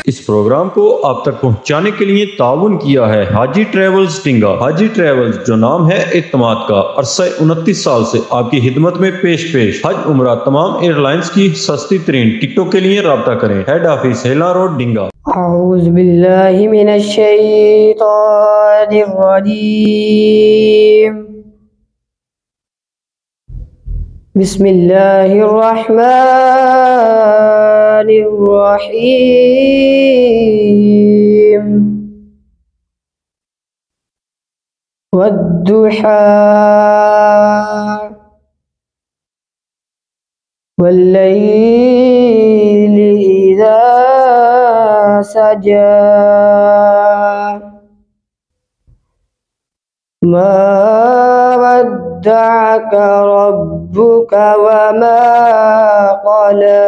इस प्रोग्राम को आप तक पहुंचाने के लिए ताउन किया है हाजी ट्रेवल्स टिंगा। हाजी ट्रेवल्स जो नाम है एतमाद का, अरसा 29 साल से आपकी खिदमत में पेश हज उम्रा तमाम एयरलाइंस की सस्ती तरीन टिकटों के लिए राब्ता करें। हेड ऑफिस हेला रोड डिंगा। अऊज़ु बिल्लाहि मिनश्शैतानिर्रजीम। बिस्मिल्लाहिर्रहमानिर्रहीम। वद्दुहा वल्लैलि इज़ा सजा मा वद्दअक रब्बुक वमा क़ला।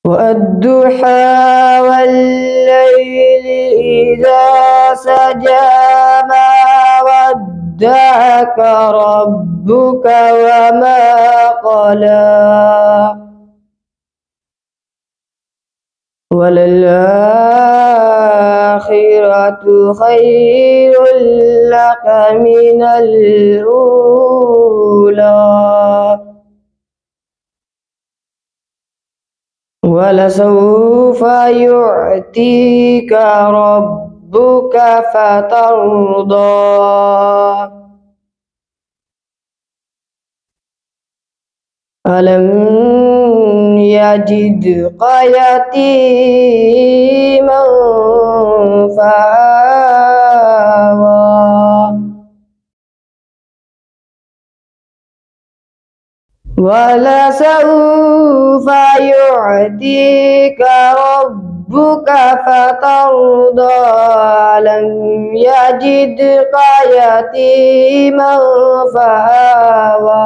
वद्दुहा वल्लैलि इज़ा सजा मा वद्दअक रब्बुक वमा क़ला। वलल्आखिरतु खैरुल लक मिनल ऊला। वलसौफा युअतीका रब्बुक फतर्दा। अलम यजिदक यतीमन फआवा। वलसौफा युअतीका रब्बुक फतर्दा। अलम यजिदक यतीमन फआवा।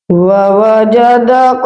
ववजदक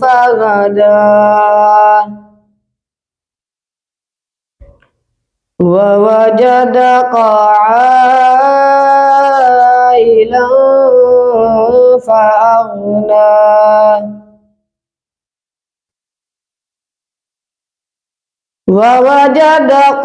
फहदा। ववजदक आइलन फअगना। ववजदक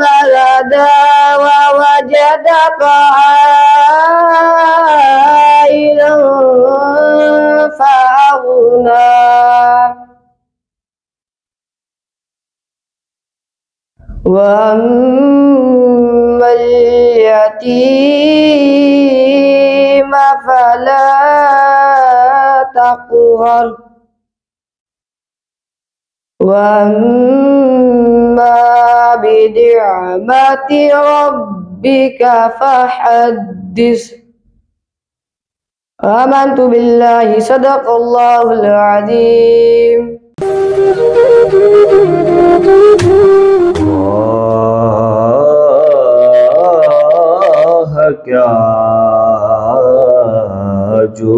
फहदा। ववजदक आइलन फअगना। वअम्मल यतीम फला तक़हर। वअम्मा बिनिअमति रब्बिक फहद्दिस। आमन्तु बिल्लाहि सदक़ल्लाहुल अज़ीम। क्या जो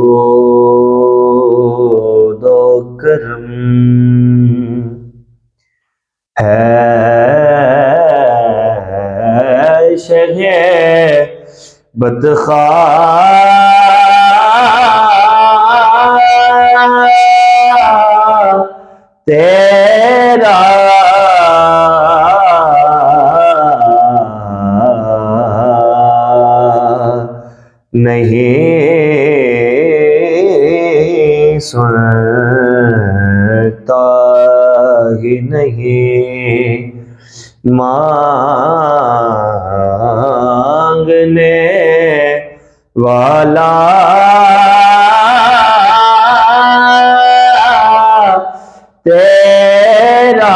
दो करम है शहे बदखा तेरा नहीं सुनता ही नहीं मांगने वाला तेरा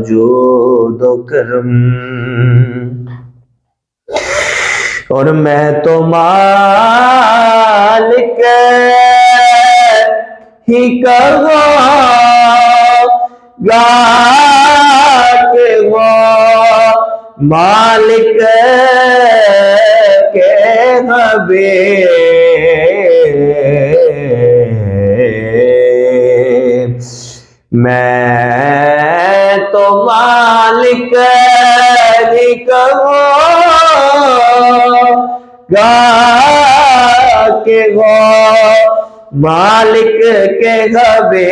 जो दो करम। और मैं तो मालिक ही कहूँगा कि वो मालिक के हबीब, मैं तो मालिक ही कहूँगा के गो मालिक के हबीब,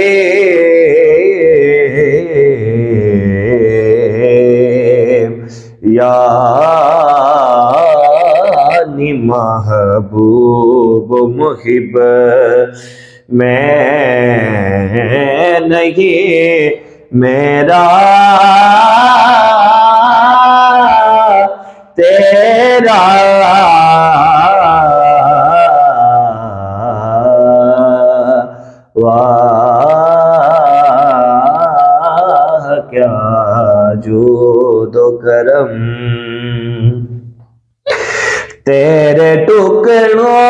यानी महबूब मुहिब मैं नहीं मेरा तेरा, वाह क्या जूदो करम, तेरे टुकड़ों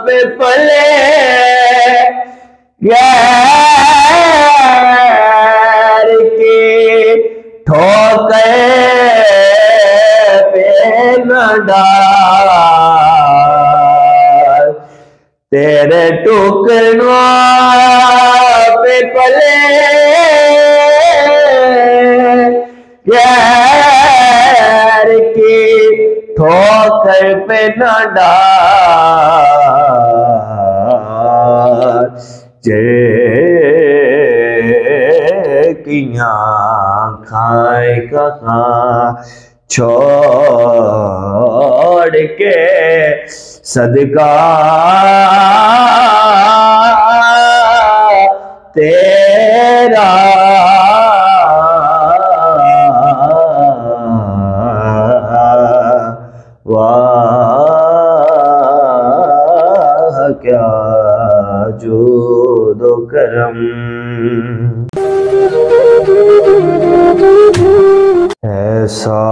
पे पले गैर की ठोकर पे न डाल, तेरे टुकड़ों पे पले गैर की ठोकर पे न डाल, किया खाए कहाँ छोड़ के सदका तेरा, वाह क्या जूदो करम, ऐसा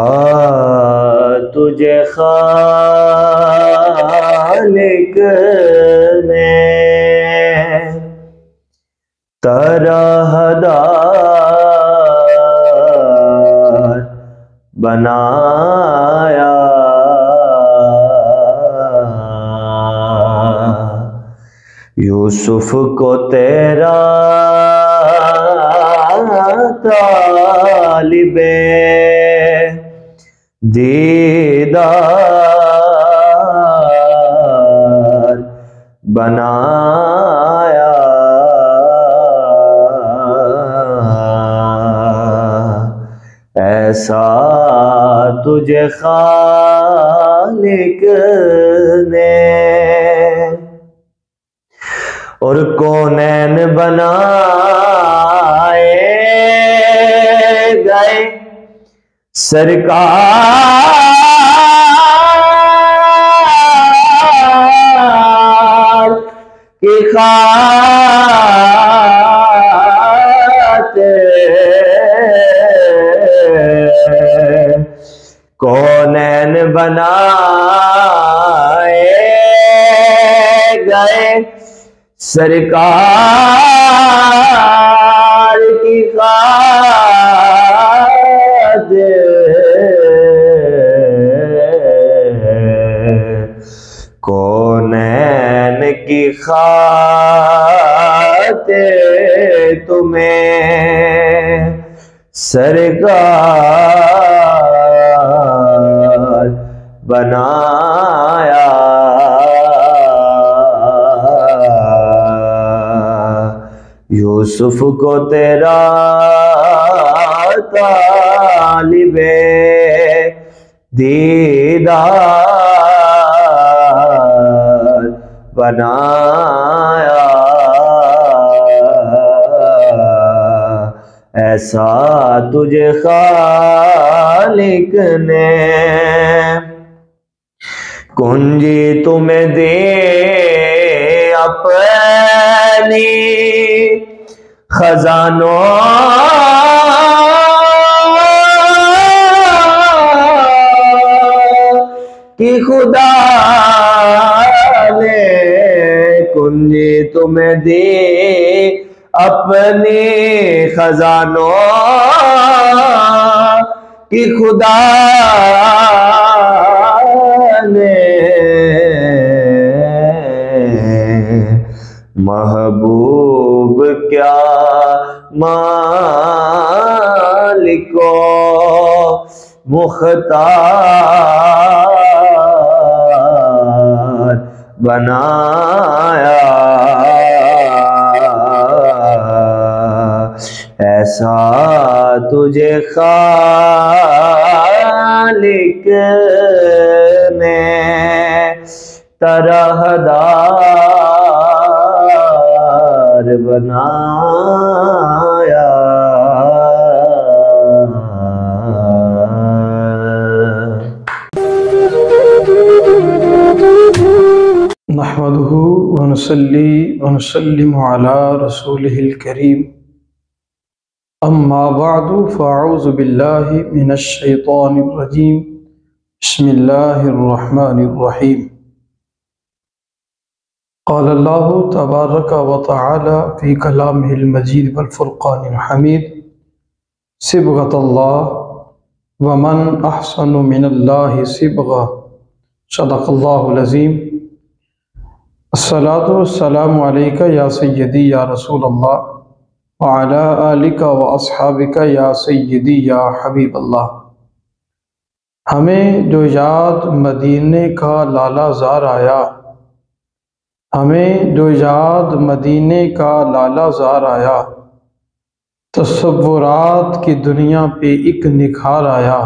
तुझे खालिक ने तरहदार बनाया, यूसुफ को तेरा तालिबे दीदार बनाया, ऐसा तुझे खालिक ने और कौनैन बनाए गए सरकार की खातिर, कौनैन बनाए गए सरकार की खातिर, कौनैन की खातिर तुम्हें सरकार बनाया, यूसुफ को तेरा तालिबे दीदार बनाया, ऐसा तुझे खालिक ने कुंजी तुम्हें दे अपनी खजानों कि खुदा ने कुंजी तुम्हें दी अपने खजानों कि खुदा महबूब क्या मालिको मुख्तार बनाया, ऐसा तुझे खालिक ने तरहदार बनाया। नहमदुहु व नुसल्ली व नुसल्लिमु अला रसूलिहिल करीम, अम्मा बअदु फ़अऊज़ु बिल्लाहि मिनश शैतानिर रजीम, बिस्मिल्लाहिर रहमानिर रहीम। क़ाल अल्लाहु तबारक व तआला फ़ी कलामिहिल मजीद वल फ़ुरक़ानिल हमीद, सिबग़तल्लाह व मन अहसनु मिनल्लाहि सिबग़ा, सदक़ल्लाहुल अज़ीम। अस्सलातु वस्सलामु अलैका या सय्यदी या रसूल अल्लाह व अला आलिका व अस्हाबिका या सय्यदी या हबीब अल्लाह। हमें जो याद मदीने का लाला ज़ार आया, हमें जो याद मदीने का लाला ज़ार आया, तसव्वुरात की दुनिया पे एक निखार आया।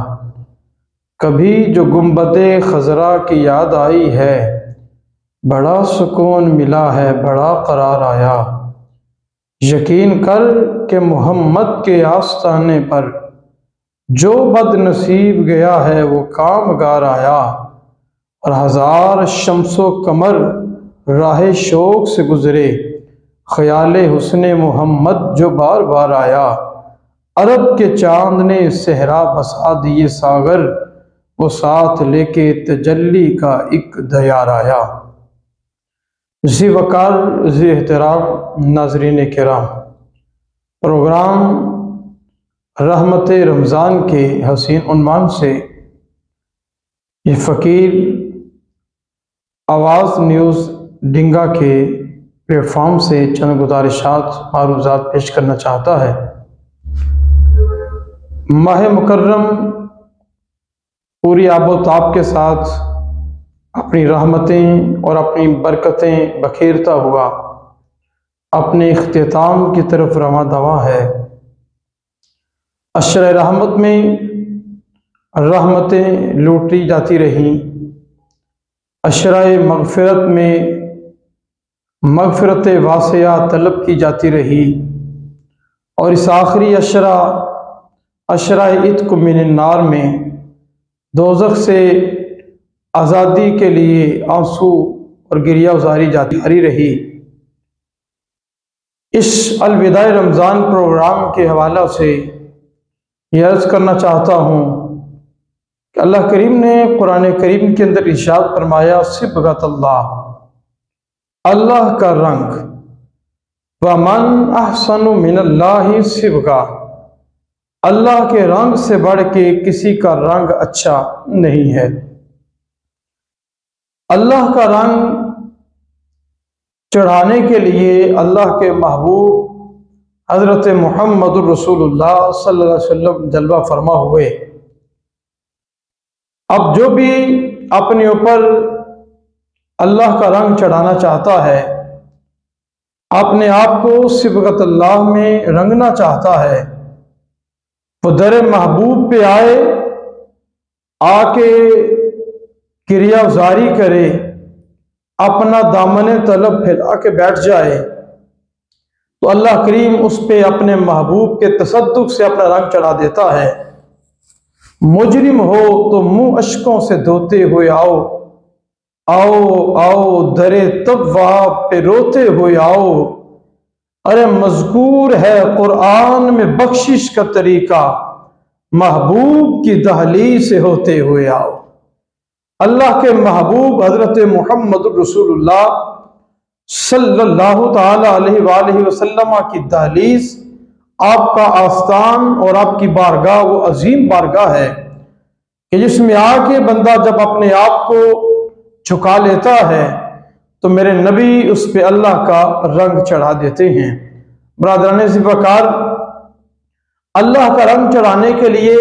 कभी जो गुंबदे खज़रा की याद आई है, बड़ा सुकून मिला है, बड़ा करार आया। यकीन कर के मोहम्मद के आस्ताने पर जो बदनसीब गया है वो कामगार आया, और हजार शम्सो कमर राह शौक से गुजरे, ख्याले हुस्ने मोहम्मद जो बार बार आया। अरब के चांद ने सहरा बसा दिए सागर, वो साथ लेके तजल्ली का एक दयार आया। जी वकार जी एहतराम नाज़रीन किराम, प्रोग्राम रहमत रमज़ान के हसीन उन्वान से ये फ़कीर आवाज़ न्यूज़ डिंगा के प्लेटफॉर्म से चंद गुजारिशात मारूज़ात पेश करना चाहता है। माह मुकर्रम पूरी आबोताब के साथ अपनी रहमतें और अपनी बरकतें बखेरता हुआ अपने इख्तिताम की तरफ रवां दवा है। अशर रहमत में रहमतें लूटी जाती रहीं, अशराए मगफिरत में मगफिरत वासिया तलब की जाती रही, और इस आखिरी अशराए इत्क़ मिनन नार में दोज़ख से आज़ादी के लिए आंसू और गिरिया उजारी जारी रही। इस अलविदाए रमज़ान प्रोग्राम के हवाला से यह अर्ज़ करना चाहता हूँ कि अल्लाह करीम ने कुरान करीम के अंदर इरशाद फरमाया, सिबग़तल्लाह, अल्लाह का रंग, व मन अहसनु मिनल्लाहि सिबग़ा, अल्लाह के रंग से बढ़ के किसी का रंग अच्छा नहीं है। अल्लाह का रंग चढ़ाने के लिए अल्लाह के महबूब हज़रत मुहम्मदुर रसूलुल्लाह सल्लल्लाहु अलैहि वसल्लम जलवा फरमा हुए। अब जो भी अपने ऊपर अल्लाह का रंग चढ़ाना चाहता है, अपने आप को सिबग़तल्लाह में रंगना चाहता है, वो दर महबूब पे आए, आके क्रिया जारी करे, अपना दामन तलब फैला के बैठ जाए, तो अल्लाह करीम उस पे अपने महबूब के तसद्दुक़ से अपना रंग चढ़ा देता है। मुजरिम हो तो मुंह अश्कों से धोते हुए आओ, आओ आओ दरे तब्वा पे रोते हुए आओ। अरे मज़कूर है कुरान में बख्शिश का तरीका, महबूब की दहलीज से होते हुए आओ। अल्लाह के महबूब हज़रत मुहम्मद रसूलुल्लाह सल्लल्लाहु ताला अलैहि वसल्लम की दहलीज, आपका आस्थान और आपकी बारगाह वो अजीम बारगाह है कि जिसमें आके बंदा जब अपने आप को झुका लेता है तो मेरे नबी उस पे अल्लाह का रंग चढ़ा देते हैं। बरादरान ज़िबकार, अल्लाह का रंग चढ़ाने के लिए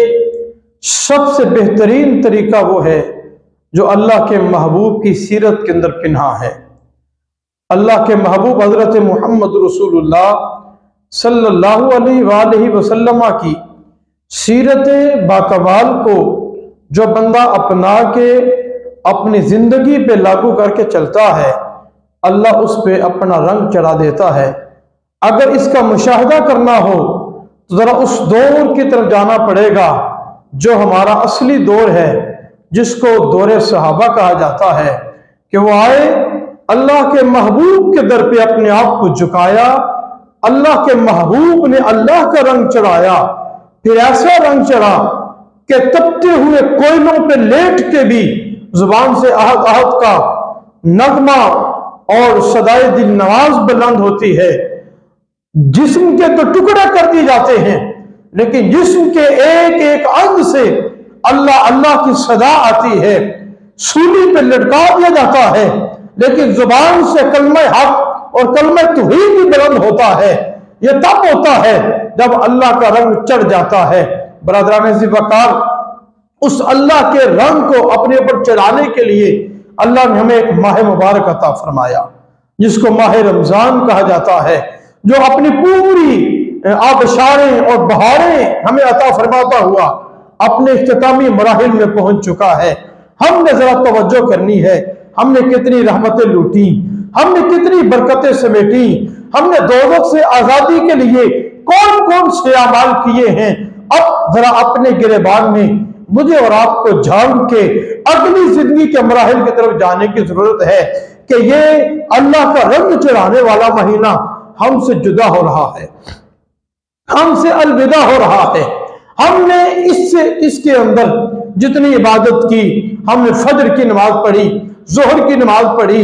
सबसे बेहतरीन तरीका वो है जो अल्लाह के महबूब की सीरत के अंदर पिन्हा है। अल्लाह के महबूब हजरत मोहम्मद रसूलुल्लाह सल्लल्लाहु अलैहि वसल्लम की सीरत बाकमाल को जो बंदा अपना के अपनी जिंदगी पे लागू करके चलता है, अल्लाह उस पे अपना रंग चढ़ा देता है। अगर इसका मुशाहदा करना हो तो जरा उस दौर की तरफ जाना पड़ेगा जो हमारा असली दौर है, जिसको दौरे सहाबा कहा जाता है, कि वो आए, अल्लाह के महबूब के दर पे अपने आप को झुकाया, अल्लाह के महबूब ने अल्लाह का रंग चढ़ाया, फिर ऐसा रंग चढ़ा कि तपते हुए कोयलों पे लेट के भी जुबान से आहत आहत का नगमा और सदाए दिल नवाज बुलंद होती है। जिस्म के तो टुकड़े कर दिए जाते हैं, लेकिन जिस्म के एक एक अंग से अल्लाह अल्लाह की सदा आती है। सूली पे लटका दिया जाता है, लेकिन जुबान से कलमे हक और कलमे तौहीद भी बुलंद होता है। यह तब होता है जब अल्लाह का रंग चढ़ जाता है। बरादरान ज़िबकार, उस अल्लाह के रंग को अपने ऊपर चढ़ाने के लिए अल्लाह ने हमें एक माह मुबारक अता फरमाया, जिसको माह रमजान कहा जाता है, जो अपनी पूरी आबशारें और बहारें हमें अता फरमाता हुआ अपने इख्तितामी मराहिल में पहुंच चुका है। हमने जरा तवज्जो करनी है, हमने कितनी रहमतें लूटी, हमने कितनी बरकतें समेटी, हमने दोज़ख से आजादी के लिए कौन कौन से अमाल किए हैं। अब जरा अपने गिरेबान में मुझे और आपको झांक के अगली जिंदगी के मराहिल की तरफ जाने की जरूरत है कि ये अल्लाह का रंग चढ़ाने वाला महीना हमसे जुदा हो रहा है, हमसे अलविदा हो रहा है। हमने इसके अंदर जितनी इबादत की, हमने फजर की नमाज पढ़ी, जोहर की नमाज पढ़ी,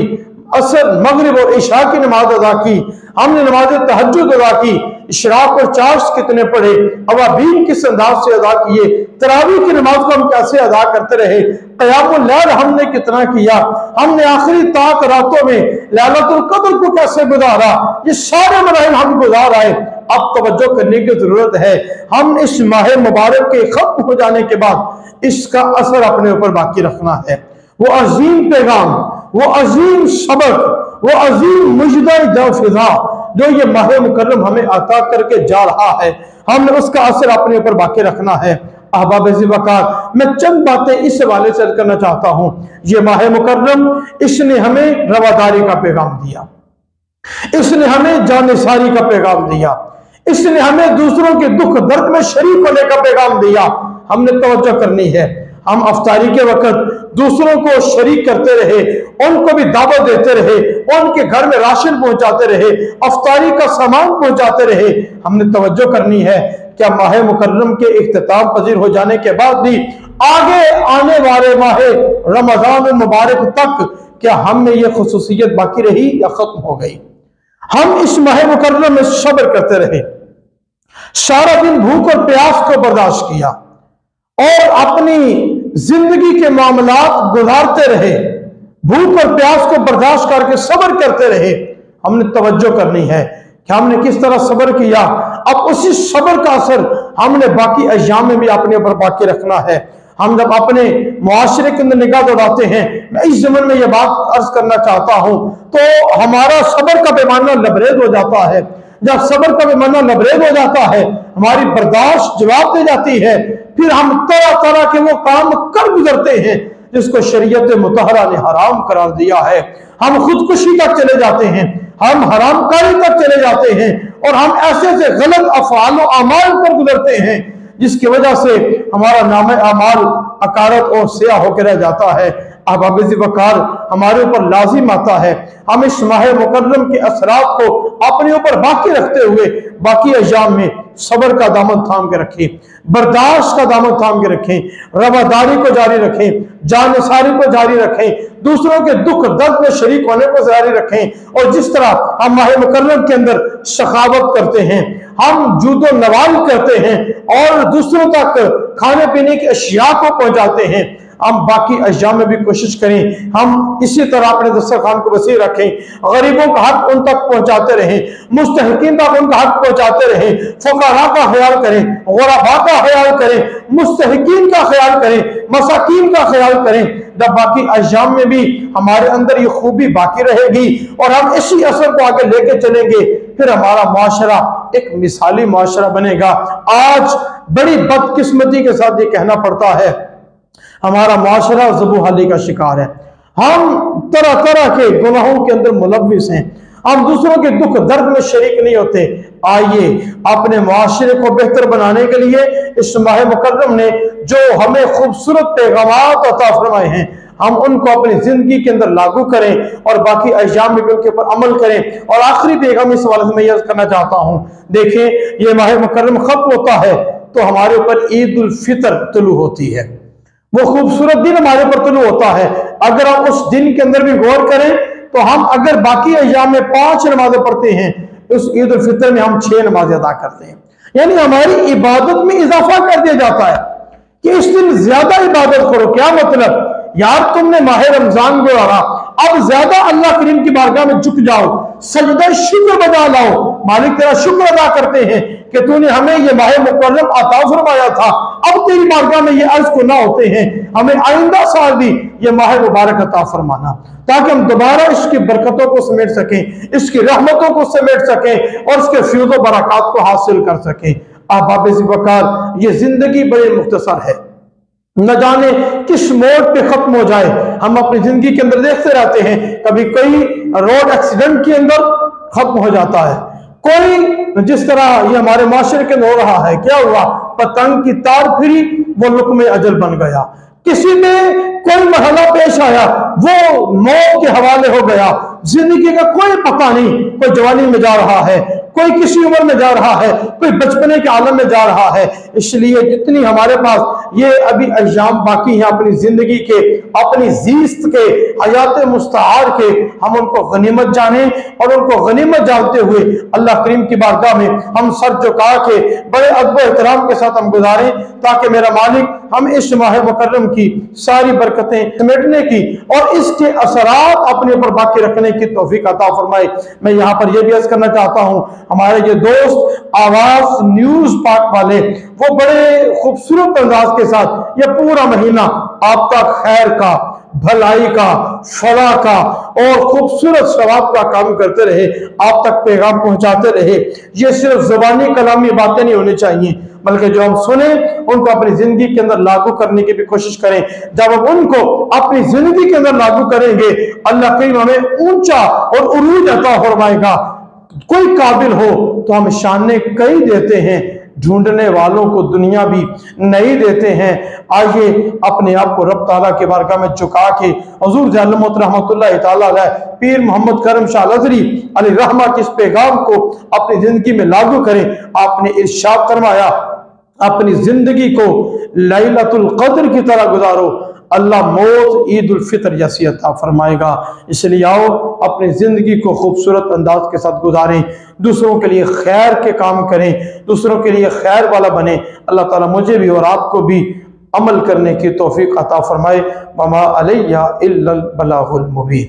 असर मगरिब और इशा की नमाज अदा की, हमने नमाज तहज्जुद अदा की, इशराक और चाश कितने पढ़े, अवाबीन किस अंदाज से अदा किए, तरावी की नमाज को हम कैसे अदा करते रहे, क़यामुल लैल हमने कितना किया, हमने आखिरी ताक रातों में लैलतुल कद्र को कैसे गुजारा, ये सारे मराहिल हम गुजार आए। अब तवज्जो करने की जरूरत है। हम इस माह मुबारक के खत्म हो जाने के बाद इसका असर अपने ऊपर बाकी रखना है। वो अजीम पैगाम, वो अजीम सबक, वो अजीम मुजदा फिजा जो ये माह मुकर्रम हमें अता करके जा रहा है, हमने उसका असर अपने ऊपर बाकी रखना है। अहबाब ज़िबकार, मैं चंद बातें इस हवाले से करना चाहता हूं। ये माह मुकर्रम, इसने हमें रवादारी का पैगाम दिया, इसने हमें जानिसारी का पैगाम दिया, इसने हमें दूसरों के दुख दर्द में शरीक होने का पैगाम दिया। हमने तवज्जो करनी है। हम अफ्तारी के वक्त दूसरों को शरीक करते रहे, उनको भी दावत देते रहे, उनके घर में राशन पहुंचाते रहे, अफ्तारी का सामान पहुंचाते रहे। हमने तवज्जो करनी है क्या माह मुकर्रम के इख्तिताम पजीर हो जाने के बाद भी आगे आने वाले माह रमजान मुबारक तक क्या हम में यह खुसूसियत बाकी रही या खत्म हो गई? हम इस माह मुकर्रम में सब्र करते रहे, सारा दिन भूख और प्यास को बर्दाश्त किया और अपनी जिंदगी के मामलात गुजारते रहे, भूख और प्यास को बर्दाश्त करके सब्र करते रहे। हमने तवज्जो करनी है कि हमने किस तरह सब्र किया। अब उसी सब्र का असर हमने बाकी अय्याम में भी अपने ऊपर बाकी रखना है। हम जब अपने मुआशरे के अंदर निगाह दौड़ाते हैं, मैं इस ज़मन में यह बात अर्ज करना चाहता हूं, तो हमारा सब्र का पैमाना लबरेज हो जाता है। जब सब्र का पैमाना लबरेज हो जाता है, हमारी बर्दाश्त जवाब दे जाती है, फिर हम तरह तरह के वो काम कर गुजरते हैं जिसको शरीयत मुतहरा ने हराम करार दिया है। हम खुदकुशी तक चले जाते हैं, हम हरामकारी तक चले जाते हैं और हम ऐसे ऐसे गलत अफ़आल और अमाल पर गुजरते हैं जिसकी वजह से हमारा नाम अमाल अकारत और सिया होकर रह जाता है। अहबाब ज़िबकार, हमारे ऊपर लाजिम आता है हम इस माह मुकर्रम के असरात को अपने ऊपर बाकी रखते हुए बाकी अय्याम में सब्र का दामन थाम के रखें, बर्दाश्त का दामन थाम के रखें, रवादारी को जारी रखें, जानिसारी को जारी रखें, दूसरों के दुख दर्द में शरीक होने को जारी रखें। और जिस तरह हम माह मुकर्रम के अंदर सखावत करते हैं, हम जूदो नवाल करते हैं और दूसरों तक खाने पीने की अशिया को पहुंचाते हैं, हम बाकी अय्याम में भी कोशिश करें हम इसी तरह अपने दस्तरखान को वसी रखें, गरीबों का हक उन तक पहुंचाते रहें, मुस्तहिकीन तक उनका हक पहुंचाते रहें, फुकरा का ख्याल करें, गुरबा का ख्याल करें, मुस्तहिकीन का ख्याल करें, मसाकीन का ख्याल करें। जब बाकी अय्याम में भी हमारे अंदर ये खूबी बाकी रहेगी और हम इसी असर को आगे लेके चलेंगे, फिर हमारा मुआशरा एक मिसाली मुआशरा बनेगा। आज बड़ी बदकिस्मती के साथ ये कहना पड़ता है, हमारा मुआशरा ज़बूहाली का शिकार है। हम तरह तरह के गुनाहों के अंदर मुलव्विस हैं, हम दूसरों के दुख दर्द में शरीक नहीं होते। आइए अपने मुआशरे को बेहतर बनाने के लिए इस माह मुकर्रम ने जो हमें खूबसूरत पैगामात अता फरमाए हैं, हम उनको अपनी जिंदगी के अंदर लागू करें और बाकी अय्याम में भी उनके ऊपर अमल करें। और आखिरी पैगाम इस हवाले से मैं यह करना चाहता हूँ, देखें ये माह मुकर्रम खत्म होता है तो हमारे ऊपर ईद उल फितर तुलू होती है, वो खूबसूरत दिन हमारे ऊपर तुलू होता है। अगर हम उस दिन के अंदर भी गौर करें तो हम अगर बाकी अय्याम में 5 नमाजें पढ़ते हैं, उस ईद उल फितर में हम 6 नमाजें अदा करते हैं। यानी हमारी इबादत में इजाफा कर दिया जाता है कि इस दिन ज्यादा इबादत करो। क्या मतलब, यार तुमने माह रमजान गुजारा, अब ज्यादा अल्लाह करीम की बारगाह में झुक जाओ, सजदा शुक्र बजा लाओ, मालिक तेरा शुक्र अदा करते हैं कि तूने हमें ये माह मुकर्रम अता फरमाया था, अब तेरी बारगाह में ये अर्ज को ना होते हैं, हमें आइंदा साल भी ये माह मुबारक अता फरमाना, ताकि हम दोबारा इसकी बरकतों को समेट सकें, इसकी रहमतों को समेट सकें और इसके फ्यूज़ बरक़ात को हासिल कर सकें। अहबाब ज़िबकार, ये जिंदगी बड़ी मुख्तसर है, न जाने किस मोड़ पे खत्म हो जाए। हम अपनी जिंदगी के अंदर देखते रहते हैं, कभी कोई रोड एक्सीडेंट के अंदर खत्म हो जाता है, कोई जिस तरह ये हमारे माशरे के अंदर हो रहा है, क्या हुआ, पतंग की तार फिरी, वो लुक़्मे अजल बन गया। किसी में कोई मरहला पेश आया, वो मौत के हवाले हो गया। जिंदगी का कोई पता नहीं, कोई जवानी में जा रहा है, कोई किसी उम्र में जा रहा है, कोई बचपने के आलम में जा रहा है। इसलिए जितनी हमारे पास ये अभी अय्याम बाकी हैं अपनी जिंदगी के, अपनी जीस्त के, हयात मुस्तआर के, हम उनको गनीमत जाने और उनको गनीमत जानते हुए अल्लाह करीम की बारगाह में हम सर झुका के बड़े अदब एहतराम के साथ हम गुजारें, ताकि मेरा मालिक हम इस माह मुकर्रम की सारी बरकतें समेटने की और इसके असरात अपने ऊपर बाकी रखने की तौफीक अता फरमाए। मैं यहाँ पर यह भी अर्ज करना चाहता हूँ, हमारे ये दोस्त आवाज न्यूज पाक वाले, वो बड़े खूबसूरत अंदाज के साथ ये पूरा महीना आपका खैर का, भलाई का, फलाह का और खूबसूरत सवाब का काम करते रहे, आप तक पैगाम पहुंचाते रहे। ये सिर्फ जुबानी कलामी बातें नहीं होनी चाहिए, बल्कि जो हम सुने उनको अपनी जिंदगी के अंदर लागू करने की भी कोशिश करें। जब हम उनको अपनी जिंदगी के अंदर लागू करेंगे, अल्लाह करीम हमें ऊंचा और उरूज अता फरमाएगा। कोई काबिल हो तो हम शाने कई देते हैं, ढूंढने वालों को दुनिया भी नहीं देते हैं। आइए अपने आप को रब ताला के बारगाह में झुका के हुजूर जालमत रहमतुल्लाह ताला अलैह पीर मोहम्मद करम शाह लज़री अलैहि रहमा के इस पैगाम को अपनी जिंदगी में लागू करें। आपने इरशाद फरमाया, अपनी जिंदगी को लैलतुल क़द्र की तरह गुजारो, अल्लाह मौत ईद उल फितर जैसी अता फरमाएगा। इसलिए आओ अपनी जिंदगी को खूबसूरत अंदाज के साथ गुजारें, दूसरों के लिए खैर के काम करें, दूसरों के लिए खैर वाला बने। अल्लाह ताला मुझे भी और आपको भी अमल करने की तौफीक अता फरमाए। वमा अलैया इल्लल बलागुल मुबीन।